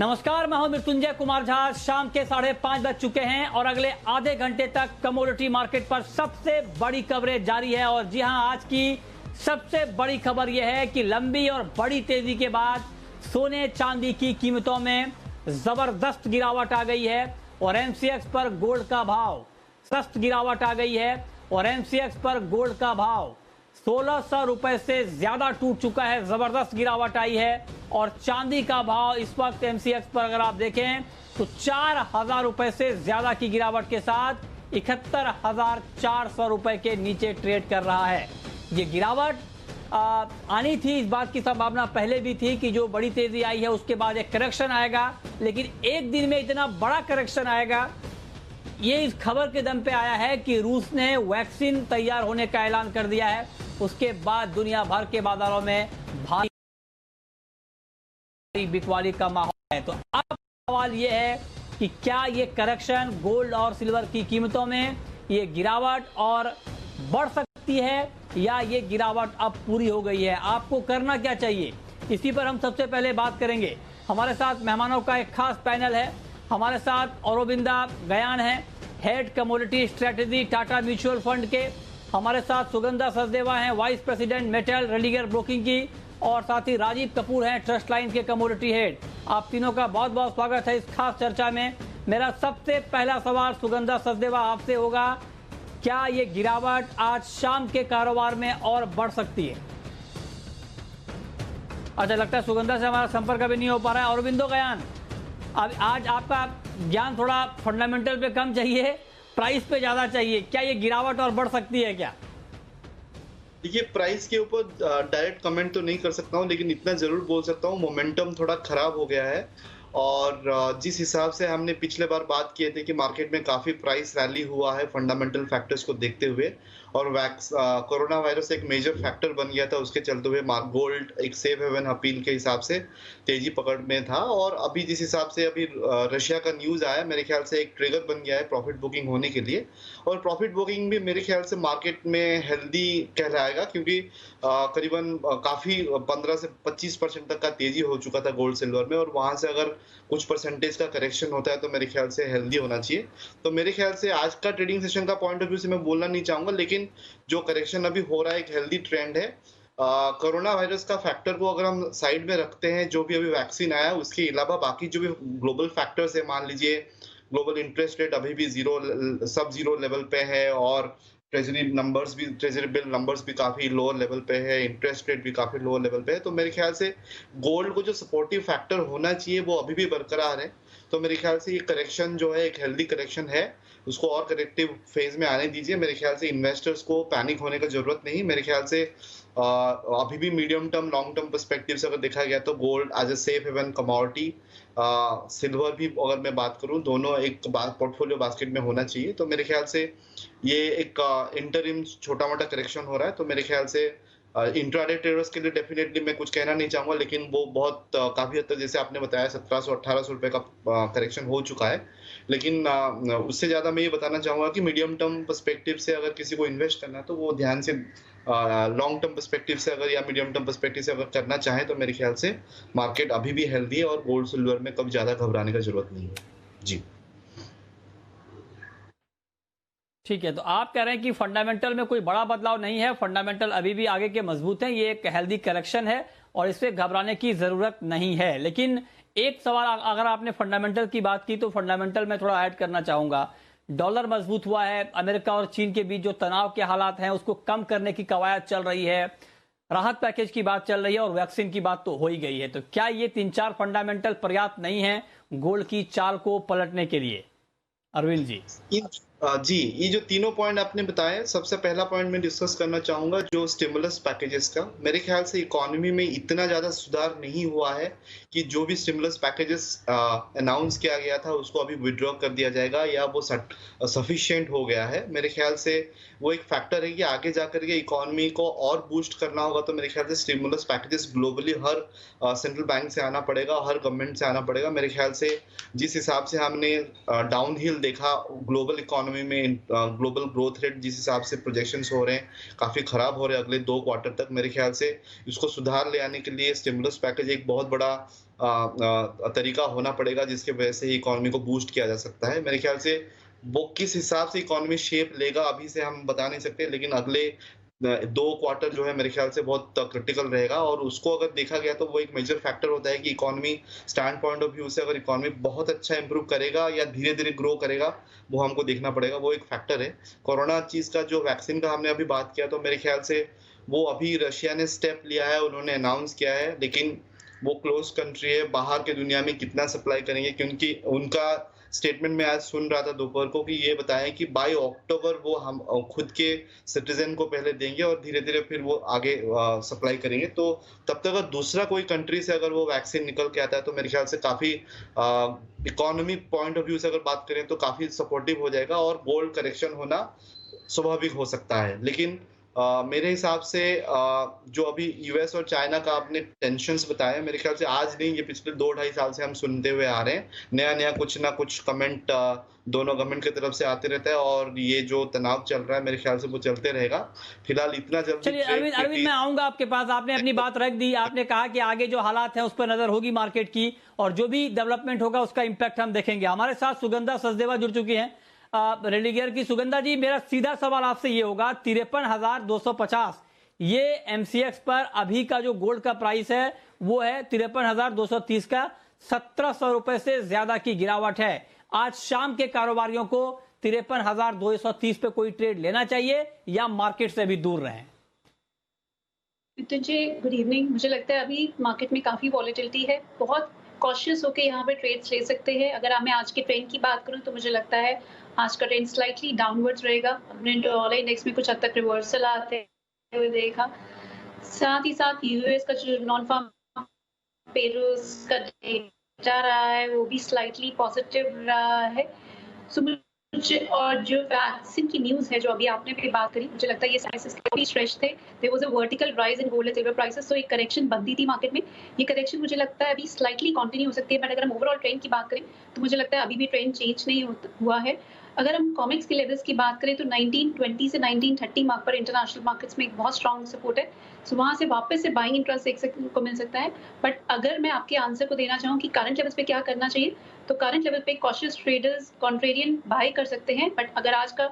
नमस्कार, मैं हूं मृत्युंजय कुमार झा। शाम के 5:30 बज चुके हैं और अगले आधे घंटे तक कमोडिटी मार्केट पर सबसे बड़ी कवरेज जारी है। और जी हां, आज की सबसे बड़ी खबर यह है कि लंबी और बड़ी तेजी के बाद सोने चांदी की कीमतों में जबरदस्त गिरावट आ गई है और एमसीएक्स पर गोल्ड का भाव सख्त गिरावट आ गई है और एमसीएक्स पर गोल्ड का भाव 1600 रुपए से ज्यादा टूट चुका है। जबरदस्त गिरावट आई है और चांदी का भाव इस वक्त एमसीएक्स पर अगर आप देखें तो 4000 रुपए से ज्यादा की गिरावट के साथ 71,400 रुपए के नीचे ट्रेड कर रहा है। ये गिरावट आनी थी, इस बात की संभावना पहले भी थी कि जो बड़ी तेजी आई है उसके बाद एक करेक्शन आएगा, लेकिन एक दिन में इतना बड़ा करेक्शन आएगा ये इस खबर के दम पे आया है कि रूस ने वैक्सीन तैयार होने का ऐलान कर दिया है। उसके बाद दुनिया भर के बाजारों में भारी बिकवाली का माहौल है। तो अब सवाल ये है कि क्या ये करेक्शन गोल्ड और सिल्वर की कीमतों में ये गिरावट और बढ़ सकती है या ये गिरावट अब पूरी हो गई है? आपको करना क्या चाहिए, इसी पर हम सबसे पहले बात करेंगे। हमारे साथ मेहमानों का एक खास पैनल है। हमारे साथ औरोबिंदा गयान है, head commodity strategy Tata mutual fund के। हमारे साथ सुगंधा सचदेवा हैं, vice president metal Religare broking की, और साथ ही राजीव कपूर हैं, ट्रस्ट लाइन के कमोडिटी हेड। आप तीनों का बहुत बहुत स्वागत है इस खास चर्चा में। मेरा सबसे पहला सवाल सुगंधा सचदेवा आपसे होगा, क्या ये गिरावट आज शाम के कारोबार में और बढ़ सकती है? अच्छा, लगता है सुगंधा से हमारा संपर्क अभी नहीं हो पा रहा है। औरबिंदो गयान, अब आज आपका ज्ञान थोड़ा फंडामेंटल पे कम चाहिए, प्राइस पे ज्यादा चाहिए। क्या ये गिरावट और बढ़ सकती है क्या? देखिए, प्राइस के ऊपर डायरेक्ट कमेंट तो नहीं कर सकता हूँ, लेकिन इतना जरूर बोल सकता हूँ मोमेंटम थोड़ा खराब हो गया है। और जिस हिसाब से हमने पिछले बार बात किए थे कि मार्केट में काफी प्राइस रैली हुआ है फंडामेंटल फैक्टर्स को देखते हुए, और कोरोना वायरस एक मेजर फैक्टर बन गया था, उसके चलते हुए गोल्ड एक सेफ हेवन अपील के हिसाब से तेजी पकड़ में था। और अभी जिस हिसाब से अभी रशिया का न्यूज आया, मेरे ख्याल से एक ट्रिगर बन गया है प्रॉफिट बुकिंग होने के लिए। और प्रॉफिट बुकिंग भी मेरे ख्याल से मार्केट में हेल्दी कहलाएगा, क्योंकि करीबन काफी 15 से 25% तक का तेजी हो चुका था गोल्ड सिल्वर में, और वहां से अगर कुछ परसेंटेज का करेक्शन होता है तो मेरे ख्याल से हेल्दी होना चाहिए। तो मेरे ख्याल से आज का ट्रेडिंग सेशन का पॉइंट ऑफ व्यू से मैं बोलना नहीं चाहूंगा, लेकिन जो करेक्शन अभी हो रहा है एक हेल्दी ट्रेंड है। कोरोना वायरस का फैक्टर को अगर हम साइड में रखते हैं, जो भी अभी वैक्सीन आया उसके अलावा बाकी जो भी ग्लोबल फैक्टर्स है, मान लीजिए ग्लोबल इंटरेस्ट रेट अभी भी सब जीरो लेवल पे है, और ट्रेजरी बिल नंबर्स भी काफी लोअर लेवल पे है, इंटरेस्ट रेट भी काफी लोअर लेवल पे है। तो मेरे ख्याल से गोल्ड को जो सपोर्टिव फैक्टर होना चाहिए वो अभी भी बरकरार है। तो मेरे ख्याल से ये करेक्शन जो है एक हेल्दी करेक्शन है, उसको और करेक्टिव फेज में आने दीजिए। मेरे ख्याल से इन्वेस्टर्स को पैनिक होने का जरूरत नहीं। मेरे ख्याल से अभी भी medium term long term perspective से अगर देखा गया तो gold as a safe haven commodity, silver भी अगर मैं बात करूं, दोनों एक पोर्टफोलियो बास्केट में होना चाहिए। तो मेरे ख्याल से ये एक इंटरिम छोटा मोटा करेक्शन हो रहा है। तो मेरे ख्याल से इंट्राडे ट्रेडर्स के लिए डेफिनेटली मैं कुछ कहना नहीं चाहूंगा, लेकिन वो बहुत काफी हद तक, जैसे आपने बताया, 1700-1800 रुपए का करेक्शन हो चुका है। लेकिन उससे ज्यादा मैं ये बताना चाहूंगा कि मीडियम टर्म पर्सपेक्टिव से अगर किसी को इन्वेस्ट करना है तो वो ध्यान से लॉन्ग टर्म पर्सपेक्टिव से अगर या मीडियम टर्म पर्सपेक्टिव से अगर करना चाहे तो मेरे ख्याल से मार्केट अभी भी हेल्दी है और गोल्ड सिल्वर में कभी ज्यादा घबराने की जरूरत नहीं है। जी ठीक है, तो आप कह रहे हैं कि फंडामेंटल में कोई बड़ा बदलाव नहीं है, फंडामेंटल अभी भी आगे के मजबूत हैं, ये एक हेल्दी करेक्शन है और इससे घबराने की जरूरत नहीं है। लेकिन एक सवाल, अगर आपने फंडामेंटल की बात की तो फंडामेंटल में थोड़ा ऐड करना चाहूंगा। डॉलर मजबूत हुआ है, अमेरिका और चीन के बीच जो तनाव के हालात हैं उसको कम करने की कवायद चल रही है, राहत पैकेज की बात चल रही है और वैक्सीन की बात तो हो ही गई है। तो क्या ये 3-4 फंडामेंटल पर्याप्त नहीं है गोल्ड की चाल को पलटने के लिए? अरविंद जी। जी, ये जो तीनों पॉइंट आपने बताए, सबसे पहला पॉइंट मैं डिस्कस करना चाहूंगा जो स्टिमुलस पैकेजेस का। मेरे ख्याल से इकोनॉमी में इतना ज्यादा सुधार नहीं हुआ है कि जो भी स्टिमुलस पैकेजेस अनाउंस किया गया था उसको अभी विड्रॉ कर दिया जाएगा या वो सफिशिएंट हो गया है। मेरे ख्याल से वो एक फैक्टर है कि आगे जाकर के इकोनॉमी को और बूस्ट करना होगा। तो मेरे ख्याल से स्टिमुलस पैकेजेस ग्लोबली हर सेंट्रल बैंक से आना पड़ेगा, हर गवर्नमेंट से आना पड़ेगा। मेरे ख्याल से जिस हिसाब से हमने डाउनहिल देखा ग्लोबल इकोनॉमी इकोनॉमी में ग्लोबल ग्रोथ रेट जिस हिसाब से प्रोजेक्शंस हो रहे हैं काफी खराब हो रहे हैं अगले 2 क्वार्टर तक। मेरे ख्याल से इसको सुधार ले आने के लिए स्टिमुलस पैकेज एक बहुत बड़ा तरीका होना पड़ेगा, जिसकी वजह से इकोनॉमी को बूस्ट किया जा सकता है। मेरे ख्याल से वो किस हिसाब से इकोनॉमी शेप लेगा अभी से हम बता नहीं सकते, लेकिन अगले 2 क्वार्टर जो है मेरे ख्याल से बहुत क्रिटिकल रहेगा। और उसको अगर देखा गया तो वो एक मेजर फैक्टर होता है कि economy stand point of view से अगर इकोनॉमी बहुत अच्छा इंप्रूव करेगा या धीरे-धीरे ग्रो करेगा, वो हमको देखना पड़ेगा, वो एक फैक्टर है। कोरोना चीज़ का जो वैक्सीन का हमने अभी बात किया, तो मेरे ख्याल से वो अभी रशिया ने स्टेप लिया है, उन्होंने अनाउंस किया है, लेकिन वो क्लोज कंट्री है, बाहर के दुनिया में कितना सप्लाई करेंगे, क्योंकि उनका स्टेटमेंट में आज सुन रहा था दोपहर को कि ये बताएं कि बाय अक्टूबर वो हम खुद के सिटीजन को पहले देंगे और धीरे-धीरे फिर वो आगे सप्लाई करेंगे। तो तब तक अगर दूसरा कोई कंट्री से अगर वो वैक्सीन निकल के आता है तो मेरे ख्याल से काफ़ी इकोनॉमी पॉइंट ऑफ व्यू से अगर बात करें तो काफ़ी सपोर्टिव हो जाएगा और गोल्ड करेक्शन होना स्वाभाविक हो सकता है। लेकिन मेरे हिसाब से जो अभी यूएस और चाइना का आपने टेंशन्स बताए, मेरे ख्याल से आज नहीं, ये पिछले 2-2.5 साल से हम सुनते हुए आ रहे हैं। नया-नया कुछ ना कुछ कमेंट दोनों गवर्नमेंट की तरफ से आते रहता है और ये जो तनाव चल रहा है मेरे ख्याल से वो चलते रहेगा। फिलहाल इतना जल्दी चलिए अरविंद मैं आऊंगा आपके पास। आपने अपनी बात रख दी, आपने कहा कि आगे जो हालात हैं उस पर नजर होगी मार्केट की और जो भी डेवलपमेंट होगा उसका इंपैक्ट हम देखेंगे। हमारे साथ सुगंधा सचदेवा जुड़ चुकी हैं रेलिगेयर की। सुगंधा जी, मेरा सीधा सवाल आपसे ये होगा, 53,250 ये एमसीएक्स पर अभी का जो गोल्ड का प्राइस है वो है 53,230 का, 1,700 रुपए से ज्यादा की गिरावट है। आज शाम के कारोबारियों को 53,230 पे कोई ट्रेड लेना चाहिए या मार्केट से भी दूर रहें? मिथुन जी, गुड इवनिंग। मुझे लगता है अभी मार्केट में काफी वॉलेटिलिटी है, बहुत कॉशियस होकर यहाँ पे ट्रेड्स ले सकते हैं। अगर मैं आज के ट्रेंड की बात करूँ तो मुझे लगता है आज का ट्रेंड स्लाइटली डाउनवर्ड्स रहेगा। हमने डॉलर इंडेक्स में कुछ हद तक रिवर्सल आते हुए देखा। साथ ही साथ यूएस का जो नॉन फार्म पेरोल्स का डेटा रहा है वो भी स्लाइटली पॉजिटिव रहा है। सो मुझे और जो वैक्सीन की न्यूज़ है जो अभी आपने भी बात करी, मुझे लगता है ये प्राइसेस काफी स्ट्रेच थे। There was a vertical rise in gold and silver prices, so एक करेक्शन बनती थी मार्केट में। ये करेक्शन मुझे लगता है अभी स्लाइटली कंटिन्यू हो सकती है, बट अगर हम ओवरऑल ट्रेंड की बात करें तो मुझे लगता है अभी भी ट्रेंड चेंज नहीं हुआ है। अगर हम कॉमिक्स के लेवल्स की बात करें तो 1920 से 1930 मार्क पर इंटरनेशनल मार्केट्स में एक बहुत स्ट्रॉन्ग सपोर्ट है, सो वहां से वापस से बाइंग इंटरेस्ट देखने को मिल सकता है। बट अगर मैं आपके आंसर को देना चाहूँ कि करंट लेवल्स पे क्या करना चाहिए, तो करंट लेवल पे कॉशियस ट्रेडर्स कॉन्ट्रेरियन बाय कर सकते हैं। बट अगर आज का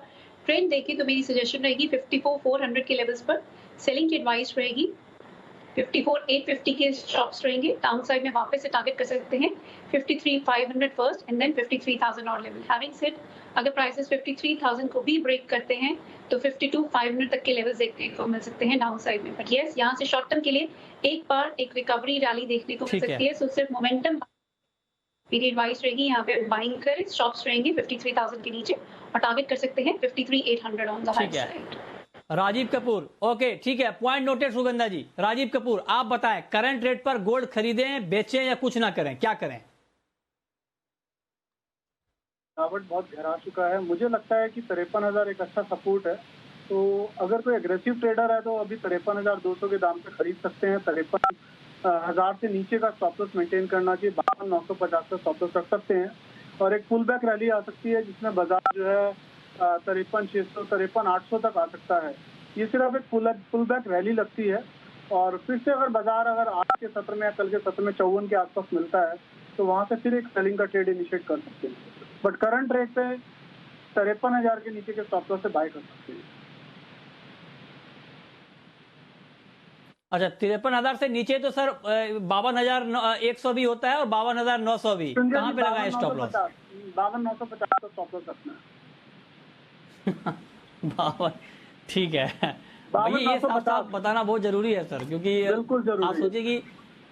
ट्रेंड देखें तो मेरी सजेशन रहेगी 54,400 के लेवल्स पर सेलिंग की एडवाइस रहेगी। 54,850 के स्टॉप्स रहेंगे। डाउन साइड में वापस से टारगेट कर सकते हैं 53,500 फर्स्ट एंड देन 53,000 और लेवल। हैविंग सेड, अगर प्राइसेस 53,000 को भी ब्रेक करते हैं तो 52,500 तक के लेवल्स देखने को मिल सकते हैं डाउन साइड में। बट यस, यहाँ से शॉर्ट टर्म के लिए एक बार एक रिकवरी रैली देखने को मिल सकती है। सो सिर्फ मोमेंटम मेरी एडवाइस रहेगी, यहाँ पे बाइंग करें। स्टॉप्स रहेंगे 53,000 के नीचे और टारगेट कर सकते हैं 53,800 on the high side. Rajiv Kapoor, okay ठीक है, पॉइंट नोटेड सुगंधा जी। राजीव कपूर, आप बताएं, करंट रेट पर गोल्ड खरीदें, बेचें या कुछ ना करें, क्या करें? गिरावट बहुत गहरा चुका है। मुझे लगता है कि 53,000 एक अच्छा सपोर्ट है। तो अगर कोई एग्रेसिव ट्रेडर है तो अभी 53,200 के दाम पे खरीद सकते हैं। 53,000 से नीचे का स्टॉप लॉस मेंटेन करना चाहिए। 52,950 का स्टॉप लॉस रख सकते हैं और एक पुल बैक रैली आ सकती है जिसमें बाजार जो है 53,600 53,800 तक आ सकता है। ये सिर्फ एक पुल बैक रैली लगती है और फिर से अगर बाजार आज के सत्र में या कल के सत्र में 54 के आसपास मिलता है तो वहां से फिर एक सेलिंग का ट्रेड इनिशिएट कर सकते हैं। बट करंट रेट पे 53,000 के नीचे के स्टॉप लॉस से बाय कर सकते हैं। अच्छा, 53,000 से नीचे तो सर 52,100 भी होता है और 52,900 भी। कहाँ पे लगा है स्टॉप लॉस? 52,950 का स्टॉप लॉस रखना है। ठीक है भैया, ये साफ बताना बहुत जरूरी है सर, क्योंकि आप सोचिए कि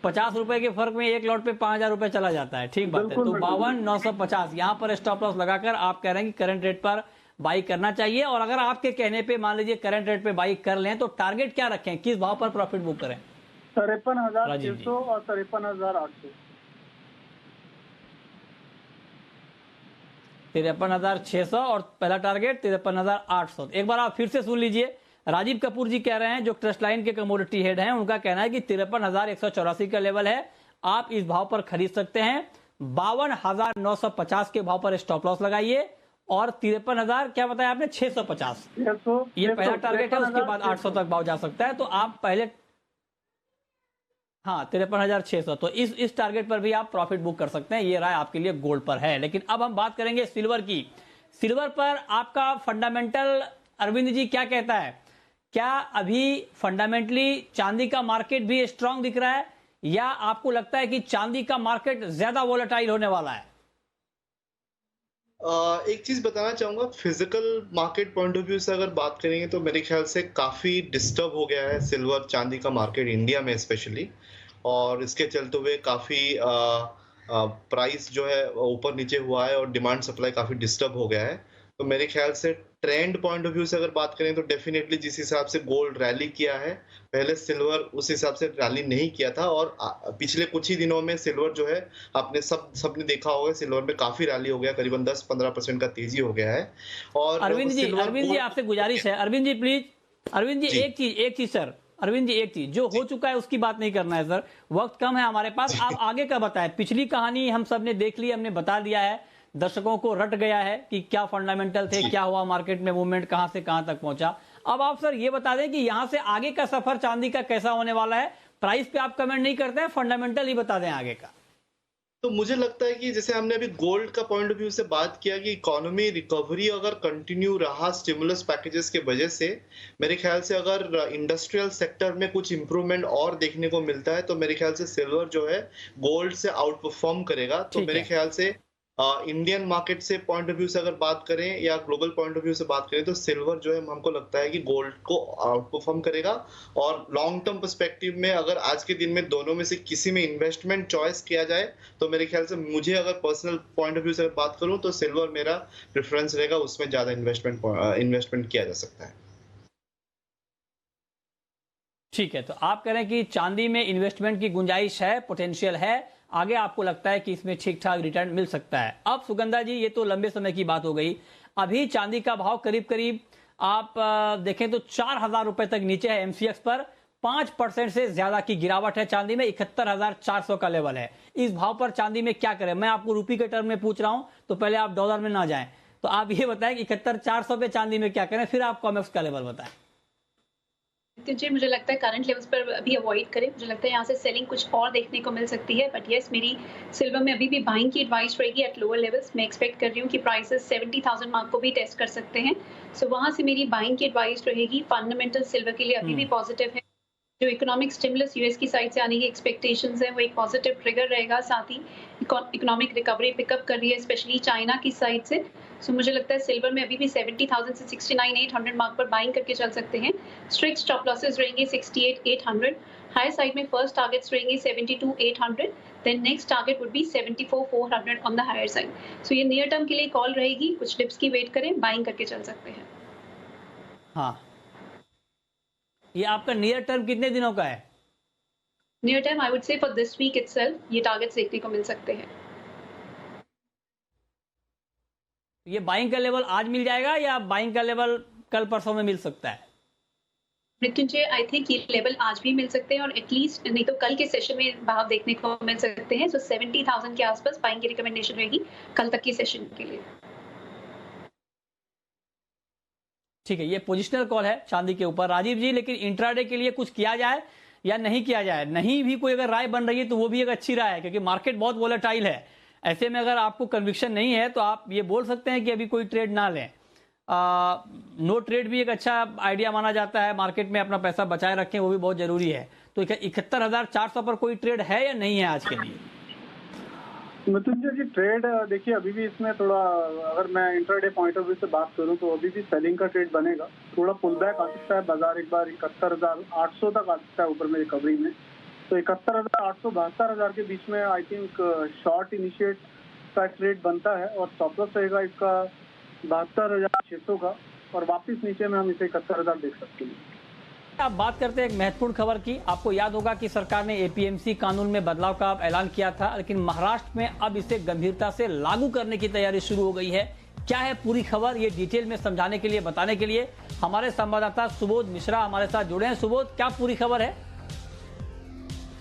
50 रुपए के फर्क में एक लॉट पे 5,000 रुपए चला जाता है। ठीक बात है। तो 52,950 यहाँ पर स्टॉप लॉस लगाकर आप कह रहे हैं कि करंट रेट पर बाई करना चाहिए। और अगर आपके कहने पे मान लीजिए करंट रेट पे बाई कर लें तो टारगेट क्या रखें, किस भाव पर प्रॉफिट बुक करें? 53,600 और 53,800। 53,600 और पहला टारगेट 53,800। एक बार आप फिर से सुन लीजिए, राजीव कपूर जी कह रहे हैं, जो ट्रस्ट लाइन के कमोडिटी हेड हैं, उनका कहना है कि 53,184 का लेवल है, आप इस भाव पर खरीद सकते हैं। 52,950 के भाव पर स्टॉप लॉस लगाइए और 53,000 क्या बताया आपने 650 ये पहला टारगेट है। उसके बाद 800 तक भाव जा सकता है। तो आप पहले हाँ 53,600 तो इस टारगेट पर भी आप प्रॉफिट बुक कर सकते हैं। ये राय आपके लिए गोल्ड पर है। लेकिन अब हम बात करेंगे सिल्वर की। सिल्वर पर आपका फंडामेंटल अरविंद जी क्या कहता है? क्या अभी फंडामेंटली चांदी का मार्केट भी स्ट्रांग दिख रहा है या आपको लगता है कि चांदी का मार्केट ज्यादा वोलेटाइल होने वाला है? एक चीज बताना चाहूंगा, physical market point of view से अगर बात करेंगे तो मेरे ख्याल से काफी डिस्टर्ब हो गया है सिल्वर चांदी का मार्केट इंडिया में स्पेशली, और इसके चलते हुए काफी प्राइस जो है ऊपर नीचे हुआ है और डिमांड सप्लाई काफी डिस्टर्ब हो गया है। तो मेरे ख्याल से ट्रेंड पॉइंट ऑफ व्यू से अगर बात करें तो डेफिनेटली जिस हिसाब से गोल्ड रैली किया है, पहले सिल्वर उस हिसाब से रैली नहीं किया था, और पिछले कुछ ही दिनों में सिल्वर जो है आपने सबने देखा होगा सिल्वर में काफी रैली हो गया, करीबन 10-15% का तेजी हो गया है। और अरविंद जी आपसे गुजारिश है, अरविंद जी प्लीज, अरविंद जी एक चीज सर, अरविंद जी एक चीज जो हो चुका है उसकी बात नहीं करना है सर, वक्त कम है हमारे पास। आप आगे का बताएं, पिछली कहानी हम सब ने देख ली, हमने बता दिया है, दर्शकों को रट गया है कि क्या फंडामेंटल थे, क्या हुआ मार्केट में, मूवमेंट कहां से कहां तक पहुंचा। अब आप सर ये बता दें कि यहां से आगे का सफर चांदी का कैसा होने वाला है। प्राइस पे आप कमेंट नहीं करते हैं, फंडामेंटल ही बता दें आगे का। तो मुझे लगता है कि जैसे हमने अभी गोल्ड का पॉइंट ऑफ व्यू से बात किया कि इकोनॉमी रिकवरी अगर कंटिन्यू रहा स्टिमुलस पैकेजेस के वजह से, मेरे ख्याल से अगर इंडस्ट्रियल सेक्टर में कुछ इंप्रूवमेंट और देखने को मिलता है तो मेरे ख्याल से सिल्वर जो है गोल्ड से आउट परफॉर्म करेगा। तो मेरे ख्याल से इंडियन मार्केट से पॉइंट ऑफ व्यू से अगर बात करें या ग्लोबल पॉइंट ऑफ व्यू से बात करें तो सिल्वर जो है हमको लगता है कि गोल्ड को आउट परफॉर्म करेगा। और लॉन्ग टर्म पर्सपेक्टिव में अगर आज के दिन में दोनों में से किसी में इन्वेस्टमेंट चॉइस किया जाए तो मेरे ख्याल से, मुझे अगर पर्सनल पॉइंट ऑफ व्यू से बात करूं तो सिल्वर मेरा प्रेफरेंस रहेगा, उसमें ज्यादा इन्वेस्टमेंट किया जा सकता है। ठीक है, तो आप कह रहे हैं कि चांदी में इन्वेस्टमेंट की गुंजाइश है, पोटेंशियल है, आगे आपको लगता है कि इसमें ठीक ठाक रिटर्न मिल सकता है। अब सुगंधा जी ये तो लंबे समय की बात हो गई, अभी चांदी का भाव करीब करीब आप देखें तो 4,000 रुपए तक नीचे है। एमसीएक्स पर 5% से ज्यादा की गिरावट है। चांदी में 71,400 का लेवल है। इस भाव पर चांदी में क्या करें? मैं आपको रुपये के टर्म में पूछ रहा हूं, तो पहले आप डॉलर में ना जाएं। तो आप ये बताएं कि 71,400 पे चांदी में क्या करें, फिर आप कॉमेक्स का लेवल बताएं। जी मुझे लगता है करंट लेवल्स पर अभी अवॉइड करें। मुझे लगता है यहाँ से सेलिंग कुछ और देखने को मिल सकती है, बट यस मेरी सिल्वर में अभी भी बाइंग की एडवाइस रहेगी एट लोअर लेवल्स। मैं एक्सपेक्ट कर रही हूँ कि प्राइसेस 70,000 मार्क को भी टेस्ट कर सकते हैं। सो वहाँ से मेरी बाइंग की एडवाइस रहेगी। फंडामेंटल सिल्वर के लिए अभी भी पॉजिटिव है। जो इकोनॉमिक स्टिमुलस यूएस की साइड से आने की एक्सपेक्टेशंस है वो एक पॉजिटिव ट्रिगर रहेगा। साथ ही इकोनॉमिक रिकवरी पिकअप कर रही है स्पेशली चाइना की साइड से। सो मुझे लगता है सिल्वर में अभी भी 70,000 से 69,800 मार्क पर बाइंग करके चल सकते हैं। स्ट्रिक्ट स्टॉप लॉसेस रहेंगे 68,800। हाई साइड में फर्स्ट टारगेट्स रहेंगे 72,800, then next target would be 74,400 on the higher side. So ये नियर टर्म के लिए कॉल रहेगी, कुछ डिप्स की वेट करें, बाइंग करके चल सकते हैं। हाँ, ये आपका नियर टर्म कितने दिनों का है? Near term I would say for this week itself ये टारगेट्स देखने को मिल सकते हैं। ये बाइंग का लेवल आज मिल जाएगा या बाइंग का लेवल कल परसों में मिल सकता है? मृत्युंजय आई थिंक ये लेवल आज भी मिल सकते हैं और एटलीस्ट नहीं तो कल के सेशन में भाव देखने को मिल सकते हैं। सो 70,000 के आसपास बाइंग की रिकमेंडेशन रहेगी कल तक के सेशन के लिए। ठीक है, ये पोजिशनल कॉल है चांदी के ऊपर राजीव जी, लेकिन इंट्राडे के लिए कुछ किया जाए या नहीं किया जाए? नहीं भी कोई अगर राय बन रही है तो वो भी एक अच्छी राय है, क्योंकि मार्केट बहुत वोलेटाइल है। ऐसे में अगर आपको कन्विक्शन नहीं है तो आप ये बोल सकते हैं कि अभी कोई ट्रेड ना लें। नो ट्रेड भी एक अच्छा आइडिया माना जाता है। मार्केट में अपना पैसा बचाए रखें, वो भी बहुत जरूरी है। तो 71,400 पर कोई ट्रेड है या नहीं है आज के लिए? मृत्युंजय जी ट्रेड देखिए अभी भी इसमें थोड़ा, अगर मैं इंट्राडे पॉइंट ऑफ व्यू से बात करूं तो अभी भी सेलिंग का ट्रेड बनेगा। थोड़ा पुल बैक आ सकता है, बाजार एक बार 71,800 तक आ सकता है ऊपर में रिकवरी में। तो 71,800 72,000 के बीच में आई थिंक शॉर्ट इनिशिएट का ट्रेड बनता है और स्टॉप लॉस रहेगा इसका 72,600 का, और वापस नीचे में हम इसे 71,000 देख सकते हैं। आप बात करते हैं एक महत्वपूर्ण खबर की। आपको याद होगा कि सरकार ने एपीएमसी कानून में बदलाव का ऐलान किया था, लेकिन महाराष्ट्र में अब इसे गंभीरता से लागू करने की तैयारी शुरू हो गई है। क्या है पूरी खबर, ये डिटेल में समझाने के लिए, बताने के लिए हमारे संवाददाता सुबोध मिश्रा हमारे साथ जुड़े हैं। सुबोध, क्या पूरी खबर है?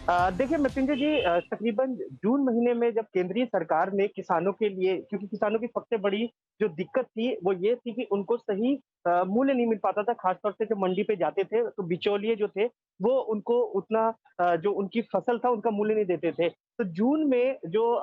देखिए मृत्युंजय जी, तकरीबन जून महीने में जब केंद्रीय सरकार ने किसानों के लिए, क्योंकि किसानों की सबसे बड़ी जो दिक्कत थी वो ये थी कि उनको सही मूल्य नहीं मिल पाता था, खासतौर से जब मंडी पे जाते थे तो बिचौलिए जो थे वो उनको उतना जो उनकी फसल था उनका मूल्य नहीं देते थे। तो जून में जो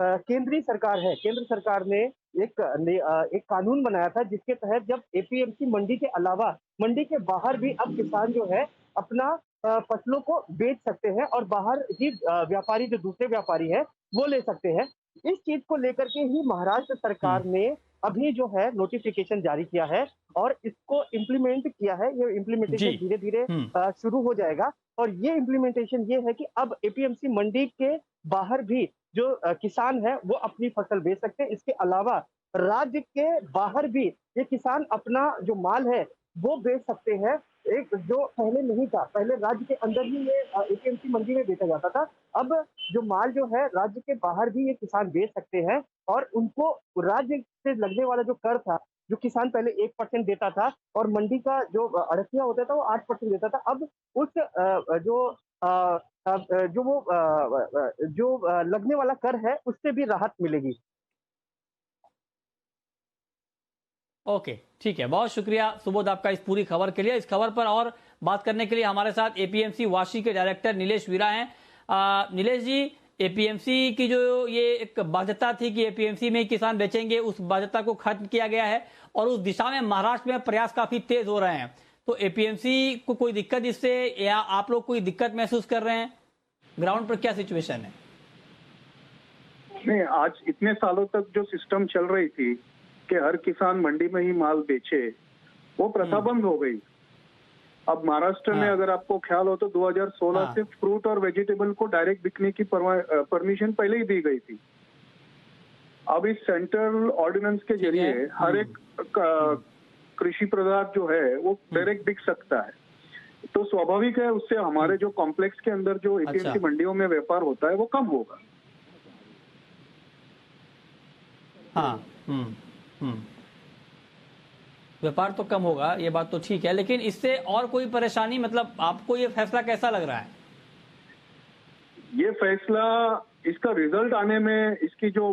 केंद्रीय सरकार है, केंद्र सरकार ने एक कानून बनाया था जिसके तहत जब एपीएमसी मंडी के अलावा मंडी के बाहर भी अब किसान जो है अपना फसलों को बेच सकते हैं और बाहर ही व्यापारी, जो दूसरे व्यापारी हैं वो ले सकते हैं। इस चीज को लेकर के ही महाराष्ट्र सरकार ने अभी जो है नोटिफिकेशन जारी किया है और इसको इम्प्लीमेंट किया है। ये इम्प्लीमेंटेशन जी। धीरे धीरे शुरू हो जाएगा और ये इम्प्लीमेंटेशन ये है कि अब एपीएमसी मंडी के बाहर भी जो किसान है वो अपनी फसल बेच सकते हैं। इसके अलावा राज्य के बाहर भी ये किसान अपना जो माल है वो बेच सकते हैं। एक जो पहले नहीं था, पहले राज्य के अंदर ही ये एपीएमसी मंडी में बेचा जाता था। अब जो माल जो है राज्य के बाहर भी ये किसान बेच सकते हैं और उनको राज्य से लगने वाला जो कर था, जो किसान पहले 1% देता था और मंडी का जो अड़तिया होता था वो 8% देता था, अब उस लगने वाला कर है उससे भी राहत मिलेगी। ओके, ठीक है, बहुत शुक्रिया सुबोध आपका इस पूरी खबर के लिए। इस खबर पर और बात करने के लिए हमारे साथ एपीएमसी वाशी के डायरेक्टर नीलेश वीरा हैं। नीलेश जी, एपीएमसी की जो ये एक बाध्यता थी कि एपीएमसी में ही किसान बेचेंगे, उस बाध्यता को खत्म किया गया है और उस दिशा में महाराष्ट्र में प्रयास काफी तेज हो रहे हैं। तो एपीएमसी को कोई दिक्कत इससे, या आप लोग कोई दिक्कत महसूस कर रहे हैं? ग्राउंड पर क्या सिचुएशन है? नहीं, आज इतने सालों तक जो सिस्टम चल रही थी कि हर किसान मंडी में ही माल बेचे, वो प्रथा बंद हो गई। अब महाराष्ट्र में अगर आपको ख्याल हो तो 2016 से फ्रूट और वेजिटेबल को डायरेक्ट बिकने की परमिशन पहले ही दी गई थी। अब इस सेंट्रल ऑर्डिनेंस के जरिए हर एक कृषि पदार्थ जो है वो डायरेक्ट बिक सकता है। तो स्वाभाविक है उससे हमारे जो कॉम्प्लेक्स के अंदर जो एपीएमसी मंडियों में व्यापार होता है वो कम होगा। व्यापार तो कम होगा, ये बात तो ठीक है, लेकिन इससे और कोई परेशानी, मतलब आपको ये फैसला कैसा लग रहा है? ये फैसला, इसका रिजल्ट आने में इसकी जो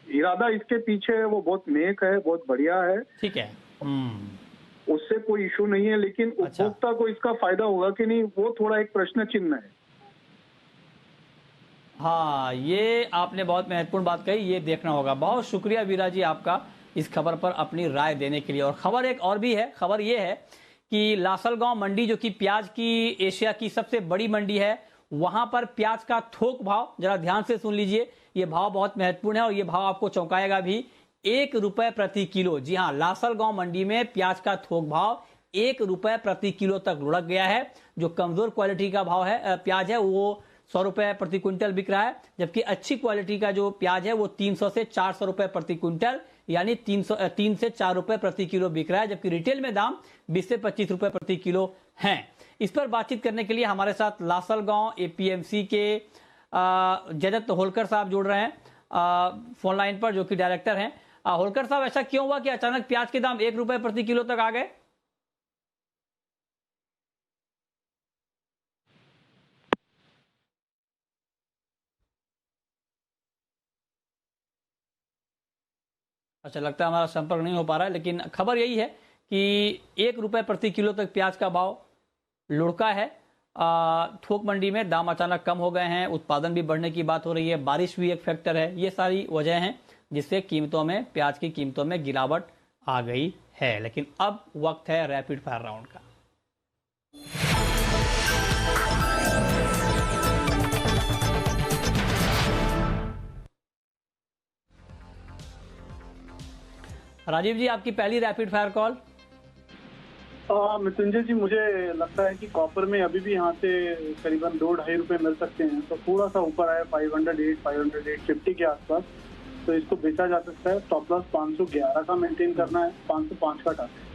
इरादा इसके पीछे है वो बहुत नेक है, बहुत बढ़िया है। ठीक है, उससे कोई इशू नहीं है, लेकिन उपभोक्ता को इसका फायदा होगा कि नहीं वो थोड़ा एक प्रश्न चिन्ह है। हाँ, ये आपने बहुत महत्वपूर्ण बात कही, ये देखना होगा। बहुत शुक्रिया वीरा जी आपका इस खबर पर अपनी राय देने के लिए। और खबर एक और भी है, खबर ये है कि लासलगांव मंडी जो कि प्याज की एशिया की सबसे बड़ी मंडी है, वहां पर प्याज का थोक भाव, जरा ध्यान से सुन लीजिए, ये भाव बहुत महत्वपूर्ण है और ये भाव आपको चौंकाएगा भी। 1 रुपए प्रति किलो। जी हाँ, लासलगांव मंडी में प्याज का थोक भाव 1 रुपए प्रति किलो तक लुढ़क गया है। जो कमजोर क्वालिटी का भाव है, प्याज है, वो 100 रुपए प्रति क्विंटल बिक रहा है, जबकि अच्छी क्वालिटी का जो प्याज है वो 300 से 400 रुपए प्रति क्विंटल, यानी 3 से 4 रुपए प्रति किलो बिक रहा है, जबकि रिटेल में दाम 20 से 25 रुपए प्रति किलो हैं। इस पर बातचीत करने के लिए हमारे साथ लासलगांव एपीएमसी के जयदत्त होलकर साहब जुड़ रहे हैं फोन लाइन पर, जो कि डायरेक्टर हैं। होलकर साहब, ऐसा क्यों हुआ कि अचानक प्याज के दाम 1 रुपए प्रति किलो तक आ गए? अच्छा, लगता है हमारा संपर्क नहीं हो पा रहा है, लेकिन खबर यही है कि 1 रुपए प्रति किलो तक प्याज का भाव लुढ़का है। थोक मंडी में दाम अचानक कम हो गए हैं, उत्पादन भी बढ़ने की बात हो रही है, बारिश भी एक फैक्टर है। ये सारी वजह हैं जिससे कीमतों में, प्याज की कीमतों में गिरावट आ गई है। लेकिन अब वक्त है रैपिड फायर राउंड का। राजीव जी, आपकी पहली रैपिड फायर कॉल। मृत्युंजय जी, मुझे लगता है कि कॉपर में अभी भी यहाँ से करीबन 2-2.5 रुपए मिल सकते हैं, तो थोड़ा सा ऊपर आया 508-550 के आसपास, तो इसको बेचा जा सकता है। स्टॉप लॉस 511 का मेंटेन करना है, 505 का टारगेट।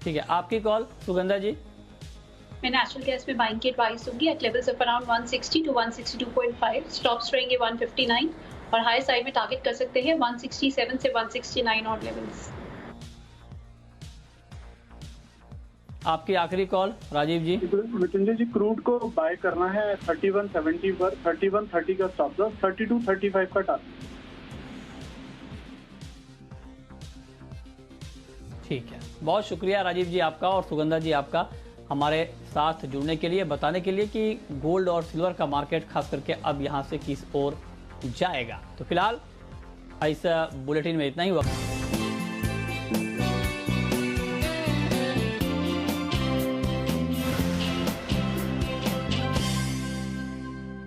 ठीक है, आपकी कॉल सुगंधा जी। मैं नेचुरल गैस में बाइंग की एडवाइस दूंगी at levels of around 160 to 162.5, stops रहेंगे 159 और हाई साइड में टारगेट कर सकते हैं 167 से 169 ऑन लेवल्स। आपकी आखिरी कॉल राजीव जी। मृत्युंजय जी, क्रूड को बाय करना है 3170 पर, 3130 का स्टॉप लॉस, 3235 का टारगेट। ठीक है, बहुत शुक्रिया राजीव जी आपका और सुगंधा जी आपका हमारे साथ जुड़ने के लिए, बताने के लिए कि गोल्ड और सिल्वर का मार्केट खास करके अब यहाँ से किस ओर जाएगा। तो फिलहाल इस बुलेटिन में इतना ही हुआ।